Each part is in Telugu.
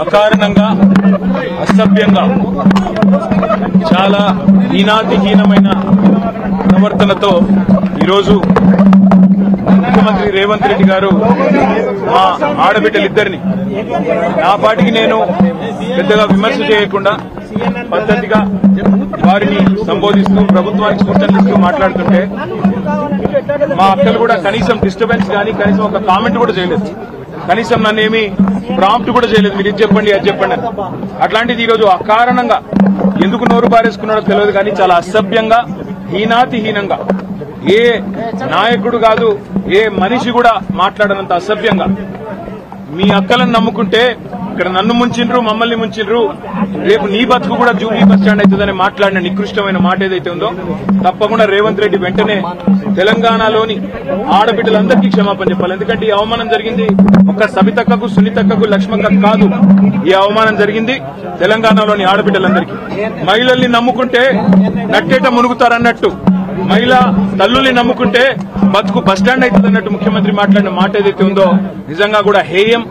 అకారణంగా అసభ్యంగా చాలా హీనాతిహీనమైన ప్రవర్తనతో ఈరోజు ముఖ్యమంత్రి రేవంత్ రెడ్డి గారు మా ఆడబిడ్డలిద్దరిని నా పాటికి నేను పెద్దగా విమర్శ చేయకుండా పద్ధతిగా వారిని సంబోధిస్తూ ప్రభుత్వానికి సూచనలు ఇస్తూ మాట్లాడుతుంటే మా అక్కలు కూడా కనీసం డిస్టర్బెన్స్ కానీ కనీసం ఒక కామెంట్ కూడా చేయలేదు. కనీసం నన్నేమి ప్రాంప్ట్ కూడా చేయలేదు. మీరు ఇది చెప్పండి అది చెప్పండి అని. అట్లాంటిది ఈరోజు అకారణంగా ఎందుకు నోరు బారేసుకున్నాడో తెలియదు కానీ చాలా అసభ్యంగా హీనాతిహీనంగా ఏ నాయకుడు కాదు ఏ మనిషి కూడా మాట్లాడనంత అసభ్యంగా మీ అక్కలను నమ్ముకుంటే ఇక్కడ నన్ను ముంచిండ్రు మమ్మల్ని ముంచిండ్రు రేపు నీ బతుకు కూడా జూబ్లీ బస్ స్టాండ్ అవుతుందని మాట్లాడిన నికృష్టమైన మాట ఏదైతే ఉందో తప్పకుండా రేవంత్ రెడ్డి వెంటనే తెలంగాణలోని ఆడబిడ్డలందరికీ క్షమాపణ చెప్పాలి. ఎందుకంటే ఈ అవమానం జరిగింది ఒక్క సబితక్కకు సునీతక్కకు లక్ష్మక్కకు కాదు, ఈ అవమానం జరిగింది తెలంగాణలోని ఆడబిడ్డలందరికీ. మహిళల్ని నమ్ముకుంటే నట్టేట మునుగుతారన్నట్టు మహిళా తల్లుల్ని నమ్ముకుంటే బతుకు బస్టాండ్ అవుతుంది అన్నట్టు ముఖ్యమంత్రి మాట్లాడిన మాట ఏదైతే ఉందో నిజంగా కూడా హేయం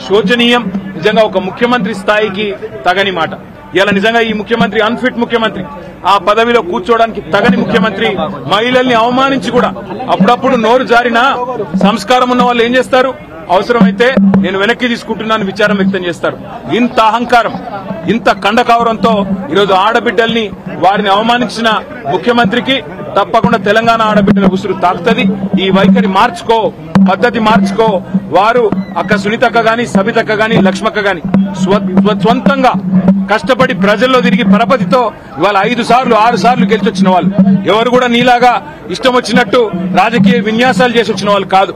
శోచనీయం. నిజంగా ఒక ముఖ్యమంత్రి స్థాయికి తగని మాట. ఇలా నిజంగా ఈ ముఖ్యమంత్రి అన్ఫిట్ ముఖ్యమంత్రి, ఆ పదవిలో కూర్చోవడానికి తగని ముఖ్యమంత్రి. మహిళల్ని అవమానించి కూడా అప్పుడప్పుడు నోరు జారినా సంస్కారం ఉన్న వాళ్ళు ఏం చేస్తారు, అవసరమైతే నేను వెనక్కి తీసుకుంటున్నాను విచారం వ్యక్తం చేస్తారు. ఇంత అహంకారం ఇంత కండకావరంతో ఈరోజు ఆడబిడ్డల్ని వారిని అవమానించిన ముఖ్యమంత్రికి తప్పకుండా తెలంగాణ ఆడబిడ్డల ఉసురు తాకుతుంది. ఈ వైఖరి మార్చుకో, పద్ధతి మార్చుకో. వారు అక్క సునీతక్క గాని సబితక్క గాని లక్ష్మక్క గాని స్వంతంగా కష్టపడి ప్రజల్లో తిరిగి పరపతితో ఇవాళ 5 సార్లు 6 సార్లు గెలిచొచ్చిన వాళ్ళు. ఎవరు కూడా నీలాగా ఇష్టం వచ్చినట్టు రాజకీయ విన్యాసాలు చేసి వచ్చిన వాళ్ళు కాదు.